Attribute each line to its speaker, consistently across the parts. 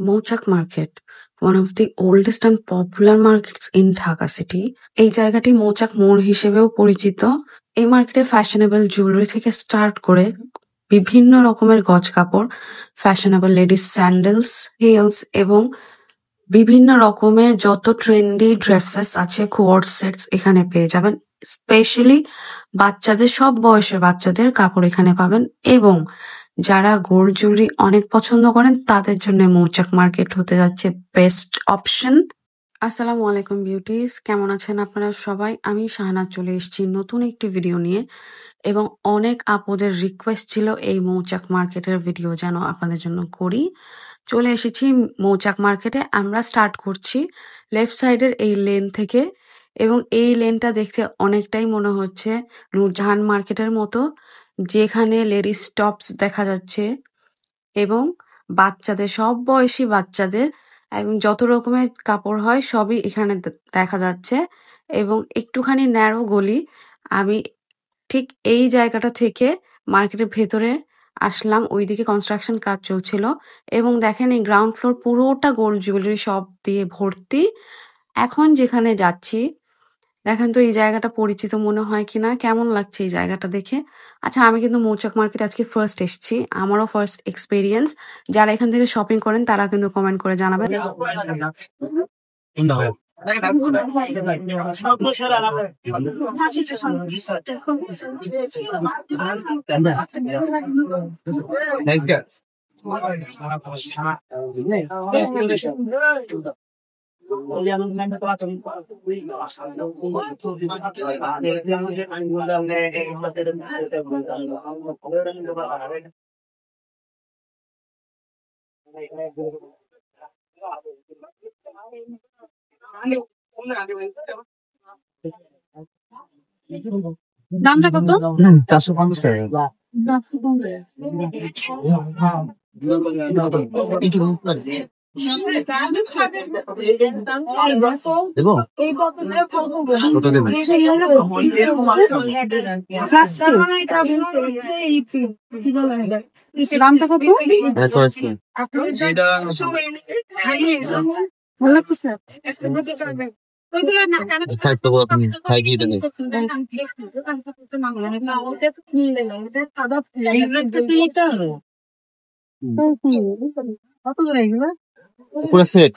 Speaker 1: মৌচাক market, one of the oldest and popular markets in Dhaka city. এই জায়গাটি মৌচাক মোড় হিসেবেও পরিচিত। এই মার্কেটে ফ্যাশনেবল জুয়েলারি থেকে স্টার্ট করে বিভিন্ন রকমের গজ কাপড়, ফ্যাশনেবল লেডিস স্যান্ডেলস, হিলস এবং বিভিন্ন রকমের যত ট্রেন্ডি ড্রেসেস আছে, কোয়ার্ড সেটস এখানে পেয়ে যাবেন। স্পেশালি বাচ্চাদের, সব বয়সের বাচ্চাদের কাপড় এখানে পাবেন এবং যারা গোল্ড জুয়েলারি অনেক পছন্দ করেন তাদের জন্য মৌচাক মার্কেট হতে যাচ্ছে বেস্ট অপশন। আসসালামু আলাইকুম বিউটিস, কেমন আছেন আপনারা সবাই? আমি শাহানাজ চলে এসেছি নতুন একটি ভিডিও নিয়ে এবং অনেক আপুদের রিকোয়েস্ট ছিল এই মৌচাক মার্কেটের ভিডিও যেন আপনাদের জন্য করি। চলে এসেছি মৌচাক মার্কেটে। আমরা স্টার্ট করছি লেফট সাইডের এই লেন থেকে এবং এই লেনটা দেখতে অনেকটাই মনে হচ্ছে নূরজাহান মার্কেটের মতো, যেখানে লেডিস টপস দেখা যাচ্ছে এবং বাচ্চাদের, সব বয়সী বাচ্চাদের একদম যত রকমের কাপড় হয় সবই এখানে দেখা যাচ্ছে এবং একটুখানি ন্যারো গলি। আমি ঠিক এই জায়গাটা থেকে মার্কেটের ভেতরে আসলাম, ওইদিকে কনস্ট্রাকশন কাজ চলছিল এবং দেখেন এই গ্রাউন্ড ফ্লোর পুরোটা গোল্ড জুয়েলারি শপ দিয়ে ভর্তি। এখন যেখানে যাচ্ছি দেখেন তো এই জায়গাটা পরিচিত মনে হয় কিনা, কেমন লাগছে এই জায়গাটা দেখে। আচ্ছা, আমি কিন্তু মৌচাক মার্কেট আজকে ফার্স্ট এসেছি, আমারও ফার্স্ট এক্সপিরিয়েন্স। যারা এখান থেকে শপিং করেন তারা কিন্তু কমেন্ট করে জানাবেন। দামটা কত? 450 টাকা। পুরো সেট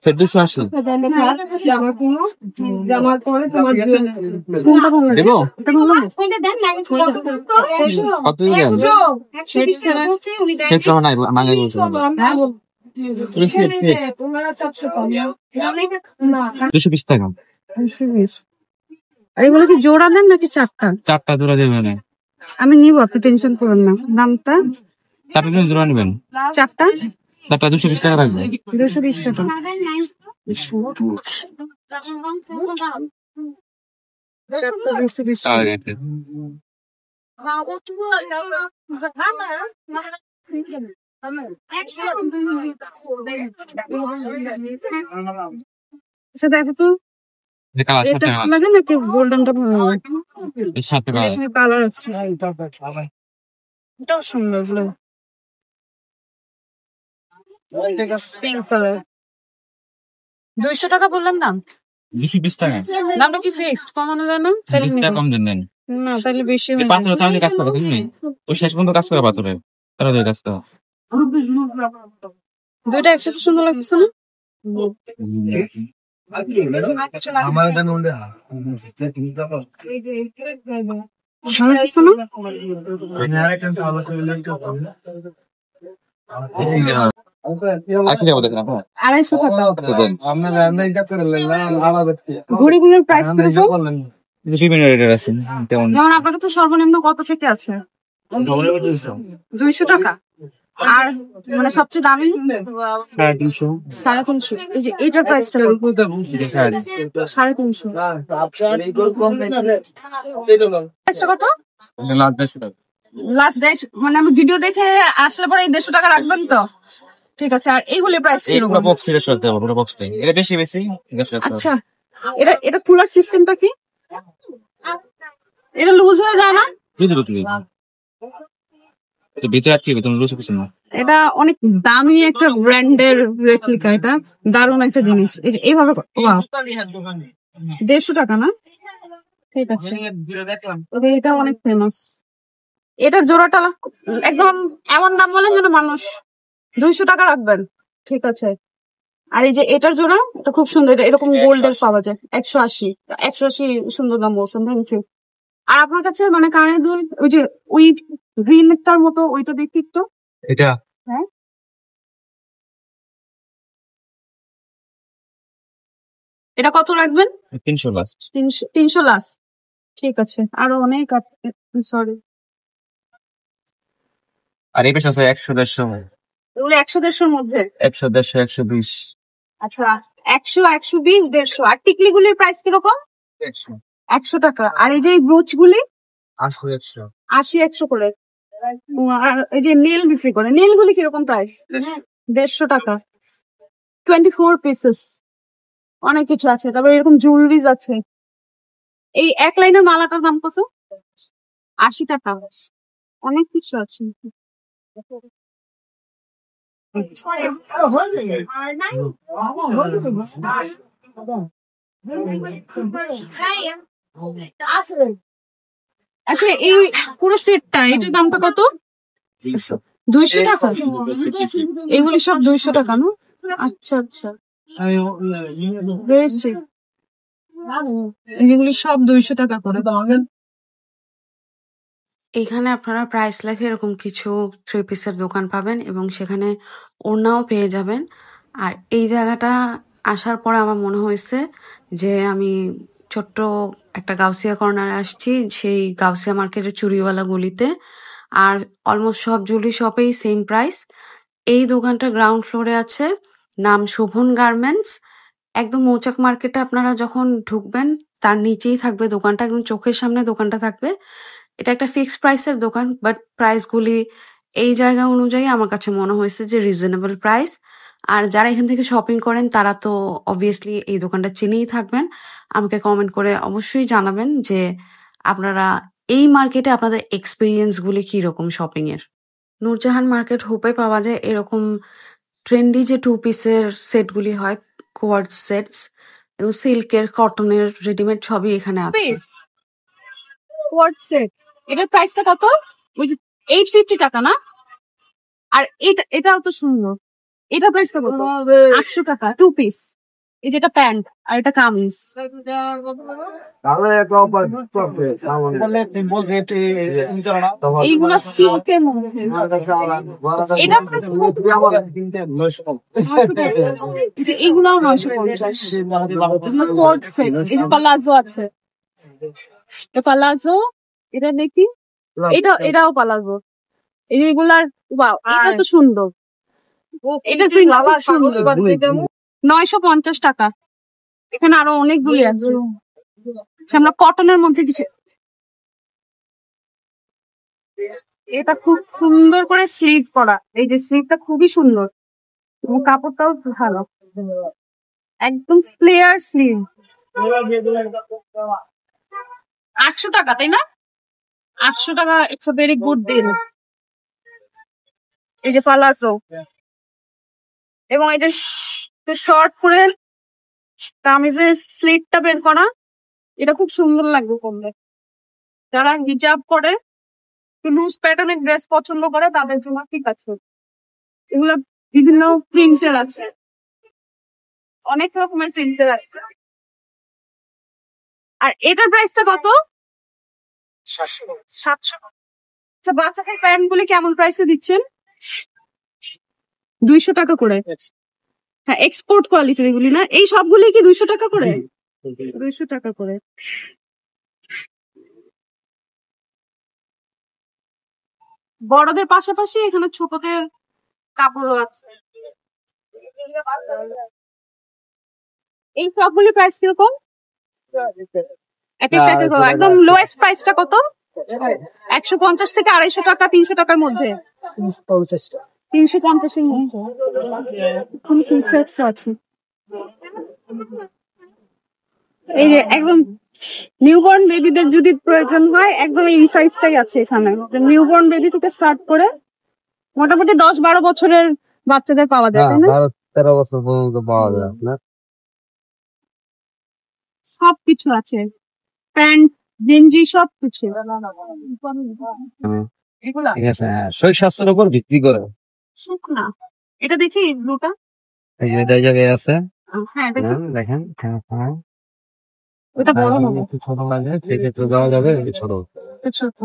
Speaker 1: সেট 280 দেবো। কত দিবেন? সেট সহ নাই মাঙ্গাই বলছো 220 টাকা। এগুলো কি জোড়া দেন নাকি চারটা? চারটা জোড়া দেবেন। আমি নিব, আপনি টেনশন করেন না। দামটা চারটা জোড়া নেবেন? চারটা 220 টাকা রাখবে। 220 টাকা। দেখো তো লাগে নাকি গোল্ডেনটা ভালো লাগে? কালার আছে, এটাও সুন্দর। পিঙ্ক কালার 200 টাকা বললাম দাম। 220 টাকা। দামটা কি ফিক্সড? কমানো যায় না? তাহলে কম দেন না, তাহলে বেশি হয়ে যাবে। পাথরের চালে কাজ করে তুমি, ওই শেষ পর্যন্ত কাজ করে পাথরের তারা দিয়ে কাজ করে। দুইটা একসাথে সুন্দর লাগছে না? আমার দাম ওন্ডা ঘড়িগুলোর প্রাইস যেমন আপনার কাছে সর্বনিম্ন কত থেকে আছে? 200 টাকা। আর মানে সবচেয়ে দামি 350। এই যে এইটার প্রাইসটা 350। প্রাইসটা কত? লাস্ট 150। মানে আমি ভিডিও দেখে আসলে পরে এই 150 টাকা রাখবেন তো? ঠিক আছে। আর এইগুলোর প্রাইস কিরকম? এটা বেশি বেশি। আচ্ছা, এটা খোলার সিস্টেমটা কি? এটা লুজ হয়ে যায় না?
Speaker 2: ভিতরে আর কি তুমি লুচি কিছু না।
Speaker 3: এটা অনেক দামি একটা ব্র্যান্ডের রেপ্লিকা, এটা দারুণ একটা জিনিস। এই যে এইভাবে 150 টাকা না? ঠিক আছে, এটা অনেক ফেমাস। এটার জোড়াটা একদম এমন দাম বলেন যেন মানুষ 200 টাকা রাখবেন। ঠিক আছে, আর এই যে এটার জোড়া, এটা খুব সুন্দর, এটা এরকম গোল্ডের পাওয়া যায় 180। 180 সুন্দর দাম বলছেন, থ্যাংক ইউ। আর আপনার কাছে মানে কানের দুল, ওই যে ওই গ্রিনটার মতো, ওইটা দেখি একটু।
Speaker 2: এটা
Speaker 3: হ্যাঁ, এটা কত রাখবেন?
Speaker 2: 300 লাস্ট।
Speaker 3: 300 লাস্ট, ঠিক আছে। আরো অনেক, সরি।
Speaker 2: আর এই পাশে আছে 100 150,
Speaker 3: এগুলো 100-150 মধ্যে।
Speaker 2: 100 150 120।
Speaker 3: আচ্ছা, 100 120 150। আর টিকলিগুলির প্রাইস কিরকম?
Speaker 2: 100
Speaker 3: 100 টাকা। আর এই যে ব্রোচ গুলি
Speaker 2: 80 100
Speaker 3: 80 100 করে। আর এই যে নেল বিক্রি করে, নেল গুলি কিরকম প্রাইস? 150 টাকা, 24 পিসেস। অনেক কিছু আছে। তারপর এরকম জুয়েলারিজ আছে। এই এক লাইনের মালাটার দাম কত? 80 টাকা। অনেক কিছু আছে। আচ্ছা, এই পুরো সেটটা, এটার দামটা কত? 200 টাকা। এগুলি সব 200 টাকা না? আচ্ছা আচ্ছা, বেশ। এগুলি সব 200 টাকা করে।
Speaker 1: এখানে আপনারা প্রাইস লেখে এরকম কিছু 3 পিসের দোকান পাবেন এবং সেখানে ওড়নাও পেয়ে যাবেন। আর এই জায়গাটা আসার পর আমার মনে হয়েছে যে আমি ছোট্ট একটা গাউসিয়া কর্নারে আসছি, সেই গাউসিয়া মার্কেটের চুড়িওয়ালা গলিতে। আর অলমোস্ট সব জুয়েলারি শপেই সেম প্রাইস। এই দোকানটা গ্রাউন্ড ফ্লোরে আছে, নাম শোভন গার্মেন্টস। একদম মৌচাক মার্কেটে আপনারা যখন ঢুকবেন তার নিচেই থাকবে দোকানটা, একদম চোখের সামনে দোকানটা থাকবে। এটা একটা ফিক্সড প্রাইসের দোকান, বাট প্রাইসগুলি এই জায়গা অনুযায়ী আমার কাছে মনে হয়েছে যে রিজনেবল প্রাইস। আর যারা এখান থেকে শপিং করেন তারা তো অবভিয়াসলি এই দোকানটা চিনেই থাকবেন। আমাকে কমেন্ট করে অবশ্যই জানাবেন যে আপনারা এই মার্কেটে আপনাদের এক্সপিরিয়েন্সগুলি কীরকম শপিং এর। নূরজাহান মার্কেট হোপে পাওয়া যায় এরকম ট্রেন্ডি যে 2 পিসের সেটগুলি হয়, কোয়ার্ড সেটস, এবং সিল্কের, কটনের, রেডিমেড সবই এখানে আছে।
Speaker 3: কোয়ার্ড সেট, এটার প্রাইসটা কত? ওই 850 টাকা না? আর এটাও তো সুন্দর, এটার প্রাইসটা কত? 800 টাকা 2 পিস। এই যেটা প্যান্ট আর এটা কামিজ। এইগুলো সিল্কের মধ্যে। এটা প্রাইস কত? এইগুলাও 950। কোয়ার্ড সেট। এই যে পালাজো আছে, পালাজো, এটা দেখি, এটাও পালাজো। এই যে এগুলার, ওয়াও, এটা তো সুন্দর। এটা সুন্দর। 950 টাকা। এখানে আরো অনেকগুলি আছে। আমরা কটনের মধ্যে কিছু, এটা খুব সুন্দর করে স্লিভ করা। এই যে স্লিভটা খুবই সুন্দর এবং কাপড়টাও ভালো, একদম ফ্লেয়ার স্লিভ। 800 টাকা, তাই না? 800 টাকা, it's a very good deal. এই যে পালাজো, এবং এই যে শর্ট করে কামিজের স্লিভটা বের করা, এটা খুব সুন্দর লাগবে পরলে। যারা হিজাব করে, লুজ প্যাটার্নের ড্রেস পছন্দ করে তাদের জন্য ঠিক আছে। এগুলো বিভিন্ন প্রিন্টের আছে, অনেক রকমের প্রিন্টের আছে। আর এটার প্রাইসটা কত? 700। আচ্ছা, বাচ্চাদের প্যান্ট গুলি কেমন প্রাইসে দিচ্ছেন? 200 টাকা করে। হ্যাঁ, এক্সপোর্ট কোয়ালিটির এগুলি না? এই সবগুলি কি 200 টাকা করে? 200 টাকা করে। বড়দের পাশাপাশি এখানে ছোটদের কাপড়ও আছে। এই সবগুলি প্রাইস কিরকম? একদম লোয়েস্ট প্রাইসটা কত? 150 থেকে 250 টাকা, 300 টাকার মধ্যে। 350 এর মধ্যে আছে। এই যে একদম নিউবর্ন বেবিদের যদি প্রয়োজন হয়, একদম এই সাইজটাই আছে এখানে। নিউবর্ন বেবি থেকে স্টার্ট করে মোটামুটি 10-12 বছরের বাচ্চাদের পাওয়া যায়, তাই না?
Speaker 2: 12-13 বছর পর্যন্ত পাওয়া যায় আপনার।
Speaker 3: সবকিছু আছে, প্যান্ট, গেঞ্জি সবকিছু।
Speaker 2: ঠিক আছে, হ্যাঁ, শরীর স্বাস্থ্যের উপর ভিত্তি করে।
Speaker 3: শুকনা, এটা দেখি ব্লুটা।
Speaker 2: এই যে এই জায়গায় আছে,
Speaker 3: হ্যাঁ দেখি,
Speaker 2: দেখেন, হ্যাঁ,
Speaker 3: ওটা বড় হবে,
Speaker 2: একটু ছোট লাগে, সেক্ষেত্রে দেওয়া যাবে, একটু ছোট।
Speaker 3: ছোট।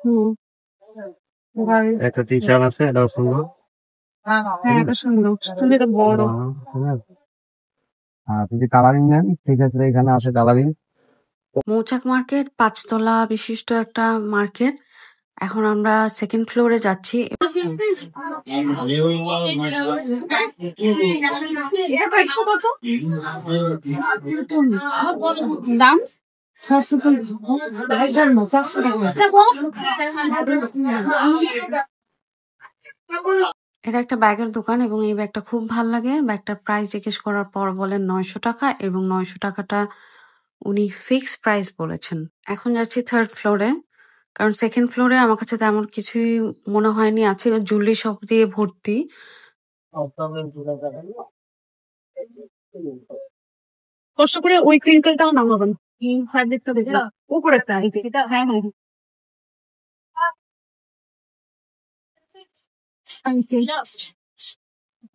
Speaker 3: হুম,
Speaker 2: একটা টি শার্ট আছে, এটাও সুন্দর।
Speaker 3: হ্যাঁ এটা সুন্দর, কিন্তু এটা বড়।
Speaker 2: যদি কালারিং নেন সেক্ষেত্রে এখানে আছে কালারিং।
Speaker 1: মৌচাক মার্কেট 5 তলা বিশিষ্ট একটা মার্কেট। এখন আমরা সেকেন্ড ফ্লোরে যাচ্ছি।
Speaker 3: দাম
Speaker 1: এটা একটা ব্যাগের দোকান এবং এই ব্যাগটা খুব ভাল লাগে। ব্যাগটার প্রাইস জিজ্ঞেস করার পর বলেন 900 টাকা এবং 900 টাকাটা উনি ফিক্সড প্রাইস বলেছেন। এখন যাচ্ছি থার্ড ফ্লোরে, কারণ সেকেন্ড ফ্লোরে আমার কাছে তেমন কিছুই মনে হয়নি আছে, জুয়েলারি শপ দিয়ে ভর্তি।
Speaker 3: কষ্ট করে ওই ক্রিঙ্কেলটাও নামাবেন, ফ্যাব্রিকটা দেখে উপরেরটা, এটা হ্যাঁ হ্যাঁ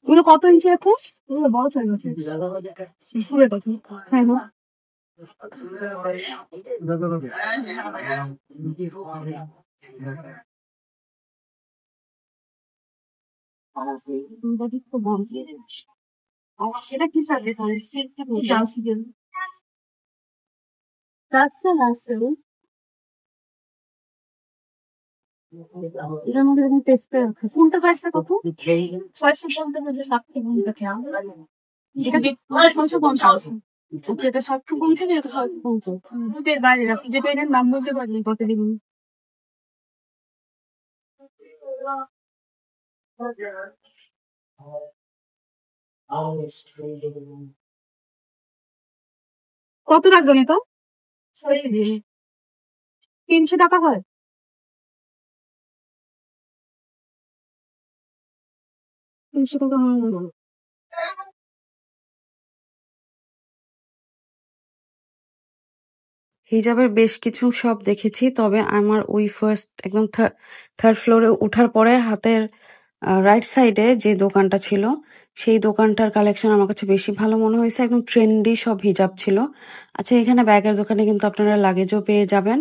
Speaker 3: এগুলো কত ইঞ্চি এখন? বড় সাইজ আছে, হ্যাঁ হ্যাঁ। এটা কি ফ্যাব্রিক? এটার মধ্যে দেখুন টেস্ট আছে। কোনটা প্রাইসটা কত? 650 যেটা 60 কমছে, যেটা 60 কমছে, দুটোর বাইরে রাখি, যেটা এটার নাম বলতে পারলি কত দিবেন। কত রাখবেন এটা? 300 টাকা হয়।
Speaker 1: হিজাবের বেশ কিছু শপ দেখেছি, তবে আমার ওই ফার্স্ট একদম থার্ড ফ্লোরে ওঠার পরে হাতের রাইট সাইডে যে দোকানটা ছিল সেই দোকানটার কালেকশন আমার কাছে বেশি ভালো মনে হয়েছে। একদম ট্রেন্ডি সব হিজাব ছিল। আচ্ছা, এখানে ব্যাগের দোকানে কিন্তু আপনারা লাগেজও পেয়ে যাবেন।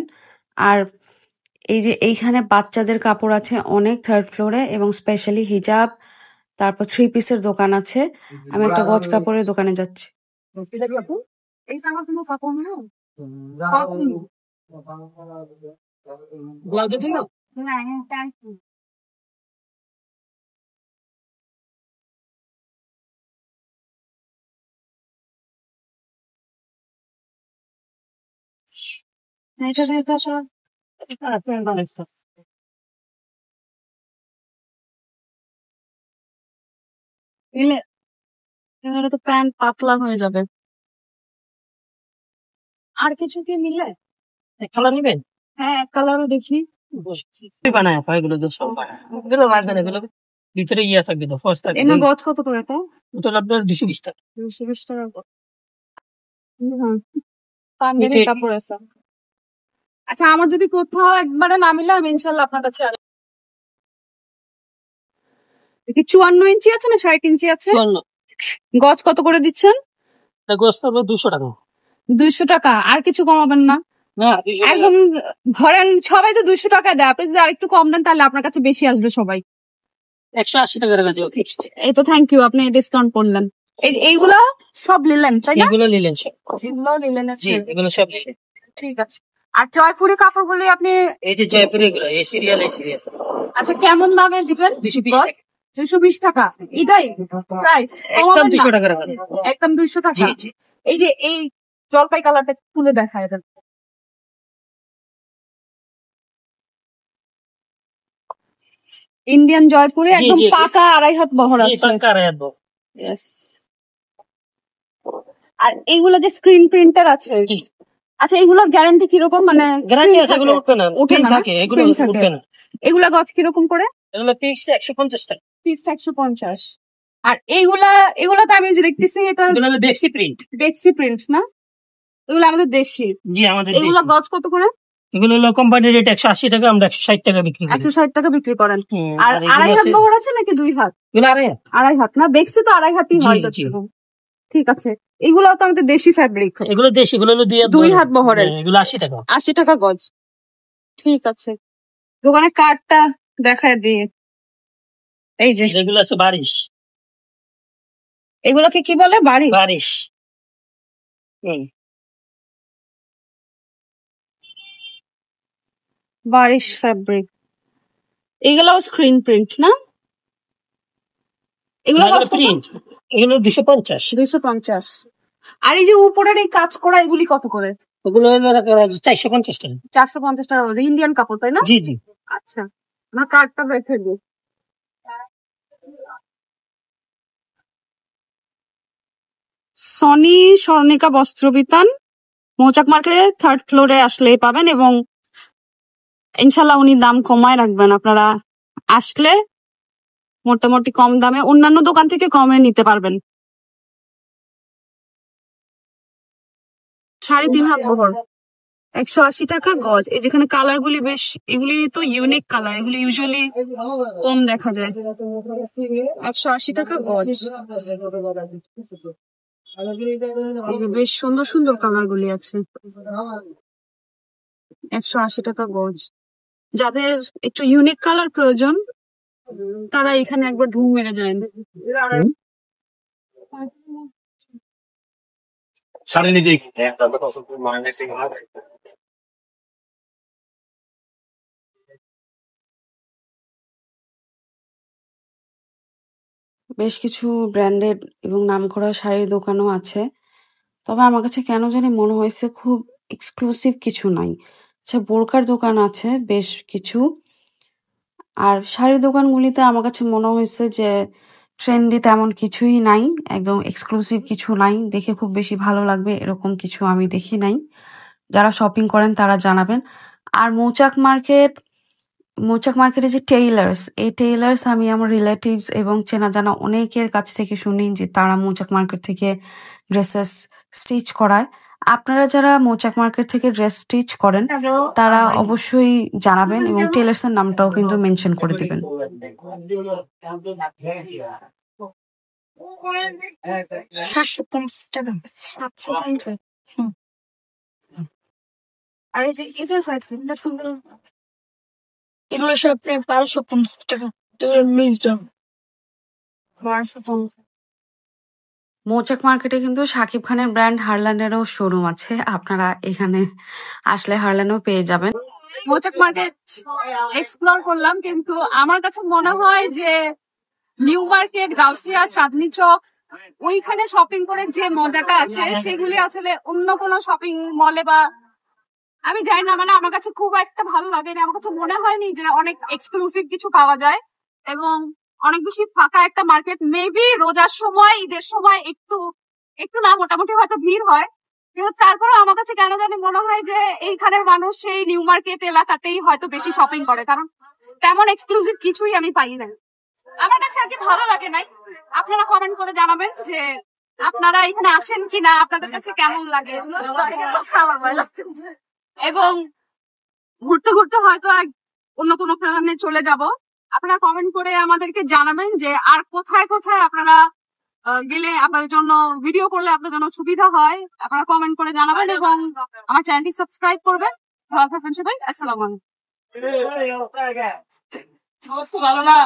Speaker 1: আর এই যে এইখানে বাচ্চাদের কাপড় আছে অনেক থার্ড ফ্লোরে, এবং স্পেশালি হিজাব, তারপর 3 পিসের দোকান আছে। আমি একটা গজ কাপড়ের দোকানে যাচ্ছি।
Speaker 3: তো প্যান্ট পাতলা হয়ে যাবে। আর কিছু কি মিলে?
Speaker 4: এক কালার নিবেন?
Speaker 3: হ্যাঁ, এক কালারও দেখি।
Speaker 4: বানায় এগুলো সব বানায়, এগুলো লাগবে না, এগুলো ভিতরে ইয়ে থাকবে তো, ফার্স্ট থাকবে।
Speaker 3: এমনি গজ কত করে এটা?
Speaker 4: ওটা আপনার 220 টাকা।
Speaker 3: 220 টাকা। পাঞ্জাবি কাপড় আছে। আচ্ছা, আমার যদি কোথাও একবারে না মিলে আমি ইনশাল্লাহ আপনার কাছে আর 54 ইঞ্চি আছে না 60 ইঞ্চি আছে? গজ কত করে দিচ্ছেন?
Speaker 4: গজ পড়বে 200 টাকা।
Speaker 3: 200 টাকা, আর কিছু কমাবেন না?
Speaker 4: না,
Speaker 3: একদম ধরেন সবাই তো 200 টাকা দেয়, আপনি যদি আরেকটু কম দেন তাহলে আপনার কাছে বেশি আসবে সবাই।
Speaker 4: 180 টাকার কাছে ফিক্সড।
Speaker 3: এই তো থ্যাংক ইউ, আপনি ডিসকাউন্ট করলেন। এইগুলো সব নিলেন তাই না?
Speaker 4: এগুলো নিলেন সব?
Speaker 3: এগুলো নিলেন।
Speaker 4: জি, এগুলো সব নিলেন।
Speaker 3: ঠিক আছে। আর জয়পুরি কাপড়গুলি আপনি?
Speaker 4: এই যে জয়পুরি এগুলো, এই সিরিয়াল।
Speaker 3: আচ্ছা, কেমন দামে দিবেন?
Speaker 4: 220 টাকা।
Speaker 3: 220 টাকা, এটাই প্রাইস?
Speaker 4: একদম 200 টাকা রাখা।
Speaker 3: একদম 200 টাকা।
Speaker 4: জি।
Speaker 3: এই যে এই জলপাই কালারটা খুলে দেখায় দেন। ইন্ডিয়ান জয়পুরে একদম পাকা 2.5 হাত বহর আছে।
Speaker 4: পাকা 2.5 হাত বহর।
Speaker 3: यस। আর এইগুলো যে স্ক্রিন প্রিন্টার আছে, আচ্ছা এগুলোর গ্যারান্টি কিরকম? মানে
Speaker 4: গ্যারান্টি আছে, এগুলো উঠবে না,
Speaker 3: উঠে না
Speaker 4: থাকে, এগুলো উঠবে না।
Speaker 3: এগুলা গজ কিরকম করে?
Speaker 4: এগুলো ফিক্স 150 টাকা।
Speaker 3: পিস 150। আর এইগুলা এগুলা তো আমি যে দেখতেছি এটা
Speaker 4: এগুলো হলো বেক্সি প্রিন্ট।
Speaker 3: বেক্সি প্রিন্ট না, এগুলো আমাদের দেশি।
Speaker 4: জি আমাদের
Speaker 3: এগুলা
Speaker 4: দেশি।
Speaker 3: গজ কত করে?
Speaker 4: এগুলো হলো কোম্পানির রেট 180 টাকা, আমরা 160 টাকা বিক্রি করি।
Speaker 3: 160 টাকা বিক্রি করেন।
Speaker 4: হুম,
Speaker 3: আর
Speaker 4: আর এগুলো
Speaker 3: আড়াই হাত
Speaker 4: আছে-
Speaker 3: বহর আছে নাকি 2 হাত?
Speaker 4: এগুলো আড়াই হাত।
Speaker 3: আড়াই হাত না, বেক্সি তো আড়াই হাতই
Speaker 4: জি,
Speaker 3: হয়
Speaker 4: জি।
Speaker 3: যতটুকু। ঠিক আছে, এগুলো তো আমাদের দেশি ফ্যাব্রিক।
Speaker 4: এগুলো দেশি, এগুলো হলো 2 হাত
Speaker 3: 2 হাত বহরের।
Speaker 4: হ্যাঁ, এগুলো 80 টাকা।
Speaker 3: 80 টাকা গজ। ঠিক আছে, দোকানের কার্ডটা দেখায় দিয়ে। এই যে
Speaker 4: এগুলো আছে বারিশ।
Speaker 3: এগুলোকে কি বলে? বাড়ি?
Speaker 4: বারিশ। হুম।
Speaker 3: বারিশ ফ্যাব্রিক। এগুলো স্ক্রিন প্রিন্ট না? এগুলো
Speaker 4: এগুলো প্রিন্ট, এগুলো 250।
Speaker 3: 250। আর এই যে উপরের এই কাজ করা এগুলি কত করে?
Speaker 4: ওগুলো হলো 450 টাকা।
Speaker 3: 450 টাকা গজ। ইন্ডিয়ান কাপড় তাই না?
Speaker 4: জি জি।
Speaker 3: আচ্ছা, আমার কার্ডটা দেখে দিই। সনি স্বর্ণিকা বস্ত্রবিতান, মৌচাক মার্কেটে 3rd ফ্লোরে আসলেই পাবেন, এবং ইনশাল্লাহ উনি দাম কমায় রাখবেন। আপনারা আসলে মোটামুটি কম দামে অন্যান্য দোকান থেকে কমে নিতে পারবেন। 3.5 হাত বহর, 180 টাকা গজ। এই যেখানে কালার গুলি বেশ, এগুলি তো ইউনিক কালার, এগুলি ইউজুয়ালি কম দেখা যায়। 180 টাকা গজ। এই যে বেশ সুন্দর সুন্দর কালার গুলি আছে। 180 টাকা গজ। যাদের একটু ইউনিক কালার প্রয়োজন তারা এখানে একবার ঢু মেরে যায়।
Speaker 2: শাড়ি নিজেই
Speaker 1: বেশ কিছু ব্র্যান্ডেড এবং নামকরা শাড়ির দোকানও আছে, তবে আমার কাছে কেন জানি মনে হয়েছে খুব এক্সক্লুসিভ কিছু নাই। আচ্ছা, বোরকার দোকান আছে বেশ কিছু, আর শাড়ির দোকানগুলিতে আমার কাছে মনে হয়েছে যে ট্রেন্ডি তেমন কিছুই নাই, একদম এক্সক্লুসিভ কিছু নাই, দেখে খুব বেশি ভালো লাগবে এরকম কিছু আমি দেখি নাই। যারা শপিং করেন তারা জানাবেন। আর মৌচাক মার্কেটে যে টেইলার্স, এই টেইলার্স আমি আমার রিলেটিভস এবং চেনা জানা অনেকের কাছ থেকে শুনি যে তারা মৌচাক মার্কেট থেকে ড্রেসেস স্টিচ করায়। আপনারা যারা মৌচাক মার্কেট থেকে ড্রেস স্টিচ করেন তারা অবশ্যই জানাবেন, এবং টেইলার্স এর নামটাও কিন্তু মেনশন করে দিবেন।
Speaker 3: 750 টাকা। 750। আর এই যে এটার ফাইভ সুন্দর, এগুলো সব 1250 টাকা। এগুলো মিউজিয়াম 1250।
Speaker 1: মৌচাক মার্কেটে কিন্তু শাকিব খানের ব্র্যান্ড হারল্যান্ডেরও শোরুম আছে, আপনারা এখানে আসলে হারল্যান্ডও পেয়ে যাবেন।
Speaker 3: মৌচাক মার্কেট এক্সপ্লোর করলাম, কিন্তু আমার কাছে মনে হয় যে নিউ মার্কেট, গাউসিয়া, চাঁদনি চক, ওইখানে শপিং করে যে মজাটা আছে সেগুলি আসলে অন্য কোনো শপিং মলে বা আমি জানি না, মানে আমার কাছে খুব একটা ভালো লাগেনি। আমার কাছে মনে হয়নি যে অনেক এক্সক্লুসিভ কিছু পাওয়া যায়, এবং অনেক বেশি ফাঁকা একটা মার্কেট। মেবি রোজার সময়, ঈদের সময় একটু একটু না, মোটামুটি হয়তো ভিড় হয়, কিন্তু তারপরে আমার কাছে কেন জানি মনে হয় যে এইখানের মানুষ সেই নিউ মার্কেট এলাকাতেই হয়তো বেশি শপিং করে, কারণ তেমন এক্সক্লুসিভ কিছুই আমি পাই না। আমার কাছে আর কি ভালো লাগে নাই। আপনারা কমেন্ট করে জানাবেন যে আপনারা এখানে আসেন কিনা, আপনাদের কাছে কেমন লাগে, এবং ঘুরতে ঘুরতে হয়তো অন্য কোনো প্ল্যানে চলে যাব। আপনারা কমেন্ট করে আমাদেরকে জানাবেন যে আর কোথায় কোথায় আপনারা গেলে আপনাদের জন্য ভিডিও করলে আপনাদের জন্য সুবিধা হয়। আপনারা কমেন্ট করে জানাবেন এবং আমার চ্যানেলটি সাবস্ক্রাইব করবেন। ভালো থাকবেন সবাই, আসসালামু আলাইকুম।
Speaker 2: ভালো না